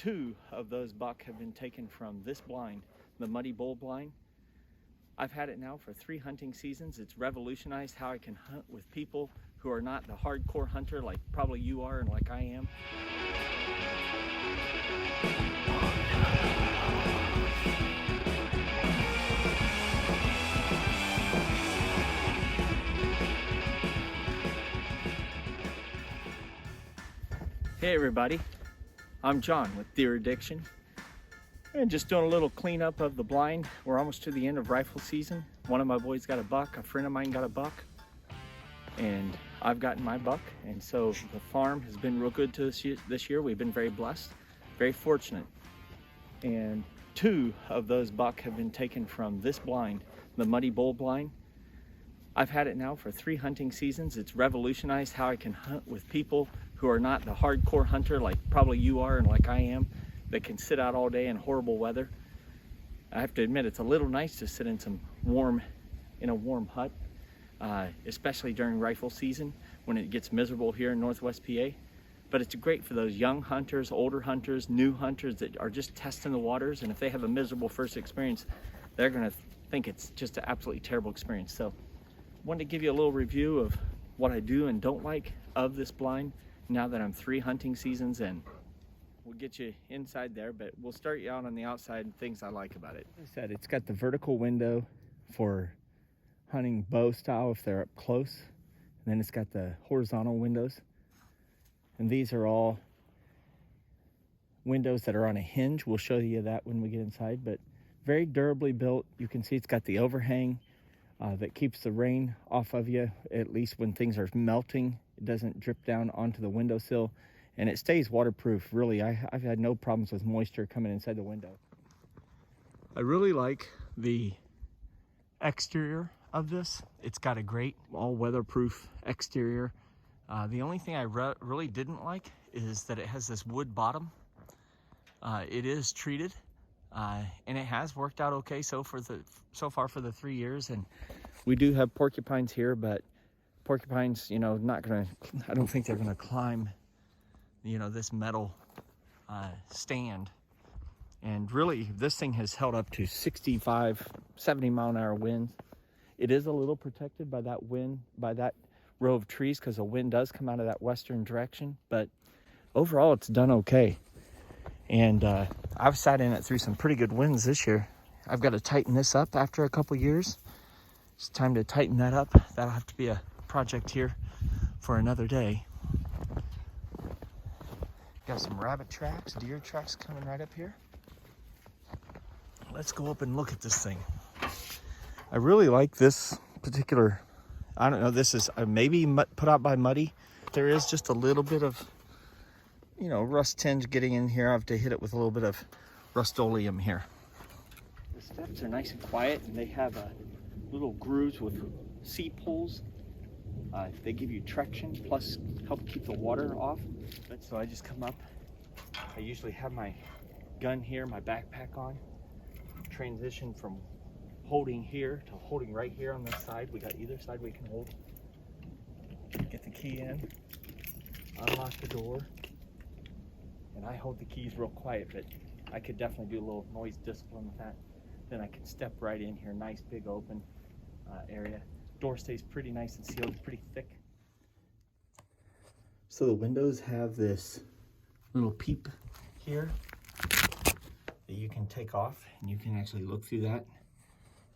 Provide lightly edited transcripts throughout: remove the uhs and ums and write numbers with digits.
2 of those buck have been taken from this blind, the Muddy Bull blind. I've had it now for 3 hunting seasons. It's revolutionized how I can hunt with people who are not the hardcore hunter like probably you are and like I am. Hey everybody, I'm John with Deer Addiction. And just doing a little cleanup of the blind. We're almost to the end of rifle season. One of my boys got a buck, a friend of mine got a buck, and I've gotten my buck. And so the farm has been real good to us this year. We've been very blessed, very fortunate. And 2 of those buck have been taken from this blind, the Muddy Bull blind. I've had it now for 3 hunting seasons. It's revolutionized how I can hunt with people who are not the hardcore hunter like probably you are and like I am, that can sit out all day in horrible weather. I have to admit, it's a little nice to sit in a warm hut, especially during rifle season when it gets miserable here in Northwest PA. But it's great for those young hunters, older hunters, new hunters that are just testing the waters. And if they have a miserable first experience, they're gonna think it's just an absolutely terrible experience. So I wanted to give you a little review of what I do and don't like of this blind now that I'm 3 hunting seasons in. We'll get you inside there, but we'll start you out on the outside and things I like about it. Like I said, it's got the vertical window for hunting bow style if they're up close. And then it's got the horizontal windows. And these are all windows that are on a hinge. We'll show you that when we get inside, but very durably built. You can see it's got the overhang that keeps the rain off of you, at least when things are melting. It doesn't drip down onto the windowsill. And it stays waterproof, really. I've had no problems with moisture coming inside the window. I really like the exterior of this. It's got a great all weatherproof exterior. The only thing I really didn't like is that it has this wood bottom. It is treated, and it has worked out okay so far for the 3 years. And we do have porcupines here, but porcupines, I don't think they're gonna climb this metal stand. And really, this thing has held up to 65, 70 mile an hour winds. It is a little protected by that wind, by that row of trees, because the wind does come out of that western direction. But overall, it's done okay. And I've sat in it through some pretty good winds this year. I've got to tighten this up after a couple years. It's time to tighten that up. That'll have to be a project here for another day. Got some rabbit tracks, deer tracks coming right up here. Let's go up and look at this thing. I really like this particular, I don't know, this is maybe put out by Muddy. There is just a little bit of, rust tinge getting in here. I have to hit it with a little bit of Rust-Oleum here. The steps are nice and quiet, and they have little grooves with seat poles. They give you traction, plus help keep the water off. So I just come up. I usually have my gun here, my backpack on. Transition from holding here to holding right here on this side. We got either side we can hold. Get the key in, unlock the door, and I hold the keys real quiet, but I could definitely do a little noise discipline with that. Then I can step right in here, nice big open area. Door stays pretty nice and sealed, pretty thick. So the windows have this little peep here that you can take off, and you can actually look through that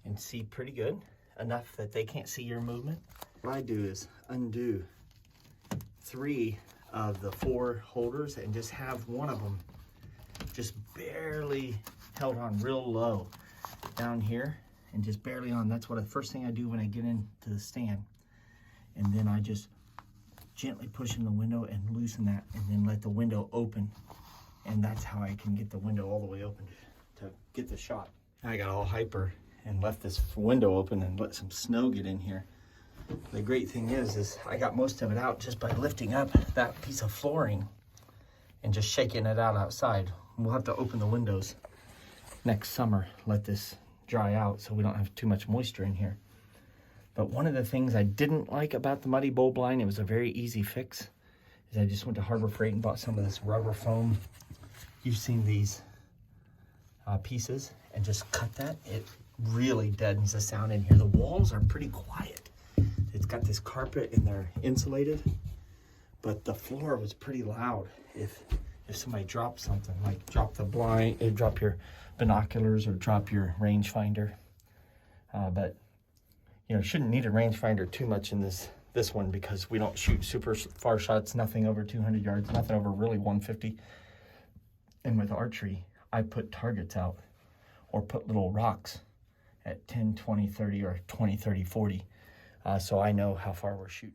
and see pretty good, enough that they can't see your movement. What I do is undo 3 of the 4 holders and just have one of them just barely held on real low down here, and just barely on. That's what the first thing I do when I get into the stand. And then I just gently push in the window and loosen that, and then let the window open. And that's how I can get the window all the way open to get the shot. I got all hyper and left this window open and let some snow get in here. The great thing is I got most of it out just by lifting up that piece of flooring and just shaking it out outside. We'll have to open the windows next summer, let this dry out so we don't have too much moisture in here. But one of the things I didn't like about the Muddy Bull blind, it was a very easy fix, is I just went to Harbor Freight and bought some of this rubber foam you've seen these pieces and just cut that, it really deadens the sound in here. The walls are pretty quiet. It's got this carpet and they're insulated, but the floor was pretty loud. If somebody dropped something, like drop the blind, drop your binoculars or drop your rangefinder. But you know, shouldn't need a rangefinder too much in this one because we don't shoot super far shots, nothing over 200 yards, nothing over really 150. And with archery, I put targets out or put little rocks at 10, 20, 30, or 20, 30, 40. So I know how far we're shooting.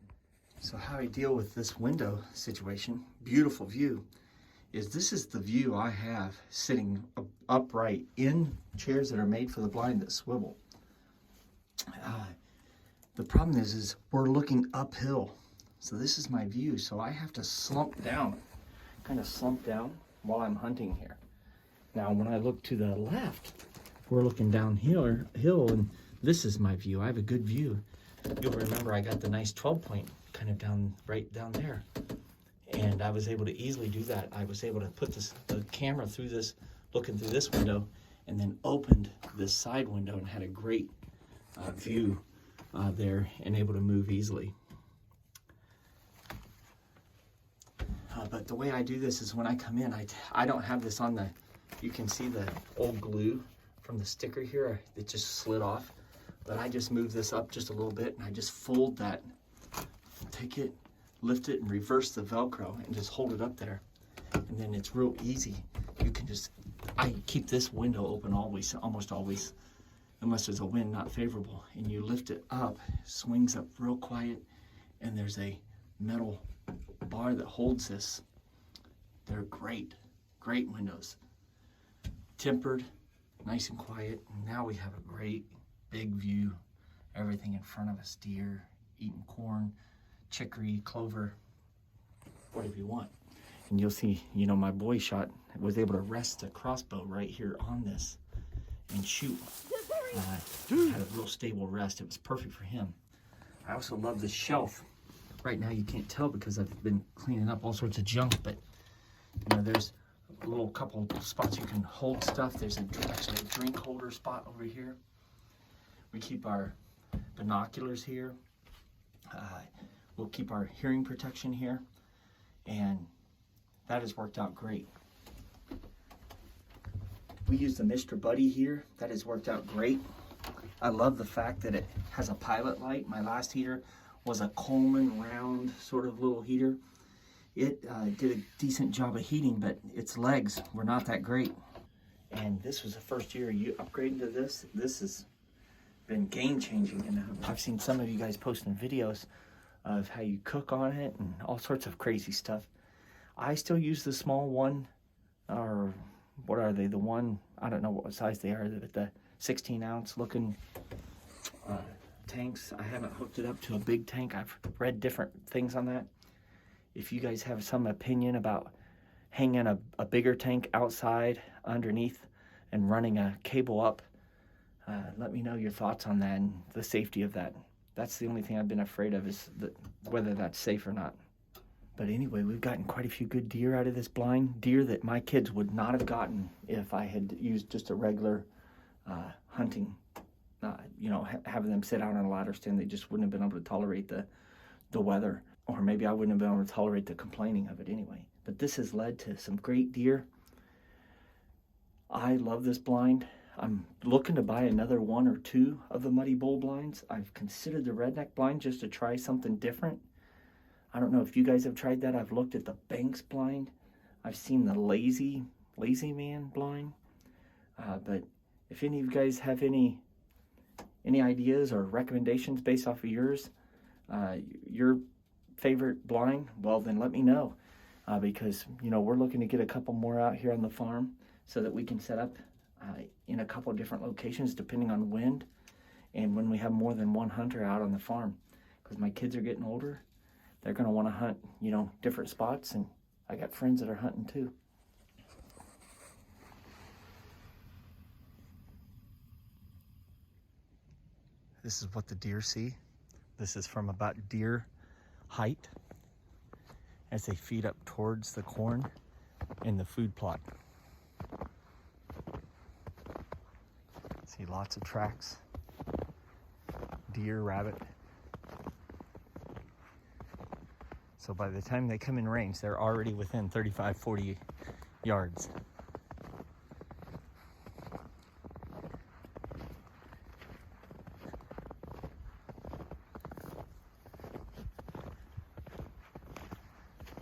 So how I deal with this window situation, beautiful view, is this is the view I have sitting upright in chairs that are made for the blind that swivel. The problem is we're looking uphill. So this is my view. So I have to slump down, kind of slump down while I'm hunting here. Now, when I look to the left, we're looking downhill, and this is my view. I have a good view. You'll remember I got the nice 12-point kind of right down there. And I was able to easily do that. I was able to put the camera through this, looking through this window, and then opened this side window and had a great view there and able to move easily. But the way I do this is when I come in, I don't have this on you can see the old glue from the sticker here. It just slid off. But I just move this up just a little bit and I just fold that, take it, lift it and reverse the Velcro and just hold it up there. And then it's real easy. You can I keep this window open always, almost always, unless there's a wind not favorable. And you lift it up, swings up real quiet, and there's a metal bar that holds this. They're great, great windows. Tempered, nice and quiet. And now we have a great big view. Everything in front of us, deer, eating corn, chicory, clover, whatever you want. And you'll see, you know, my boy was able to rest a crossbow right here on this and shoot. Had a real stable rest. It was perfect for him. I also love this shelf. Right now you can't tell because I've been cleaning up all sorts of junk, but you know, there's a little couple spots you can hold stuff. There's actually a drink holder spot over here. We keep our binoculars here. We'll keep our hearing protection here, and that has worked out great. We use the Mr. Buddy here. That has worked out great. I love the fact that it has a pilot light. My last heater was a Coleman round sort of little heater. It did a decent job of heating, but its legs were not that great. And this was the first year you upgraded to this. This has been game-changing. And I've seen some of you guys posting videos of how you cook on it and all sorts of crazy stuff. I still use the small one, or what are they? The one, I don't know what size they are, but the 16-ounce looking tanks. I haven't hooked it up to a big tank. I've read different things on that. If you guys have some opinion about hanging a bigger tank outside underneath and running a cable up, let me know your thoughts on that and the safety of that. That's the only thing I've been afraid of, is whether that's safe or not. But anyway, we've gotten quite a few good deer out of this blind. Deer that my kids would not have gotten if I had used just a regular hunting, you know, having them sit out on a ladder stand. They just wouldn't have been able to tolerate the weather. Or maybe I wouldn't have been able to tolerate the complaining of it anyway. But this has led to some great deer. I love this blind. I'm looking to buy another 1 or 2 of the Muddy Bull blinds. I've considered the redneck blind just to try something different. I don't know if you guys have tried that. I've looked at the Banks blind. I've seen the Lazy Man blind. But if any of you guys have any ideas or recommendations based off of your favorite blind, well then let me know. Because, you know, we're looking to get a couple more out here on the farm so that we can set up in a couple different locations depending on wind and when we have more than one hunter out on the farm. Because my kids are getting older, they're going to want to hunt, you know, different spots, and I got friends that are hunting too. This is what the deer see. This is from about deer height as they feed up towards the corn in the food plot. See lots of tracks. Deer, rabbit. So by the time they come in range, they're already within 35, 40 yards.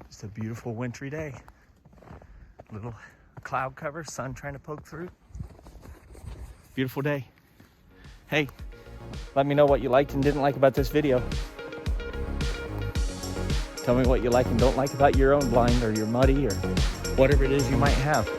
Just a beautiful wintry day. Little cloud cover, sun trying to poke through. Beautiful day. Hey, let me know what you liked and didn't like about this video. Tell me what you like and don't like about your own blind or your muddy or whatever it is you might have.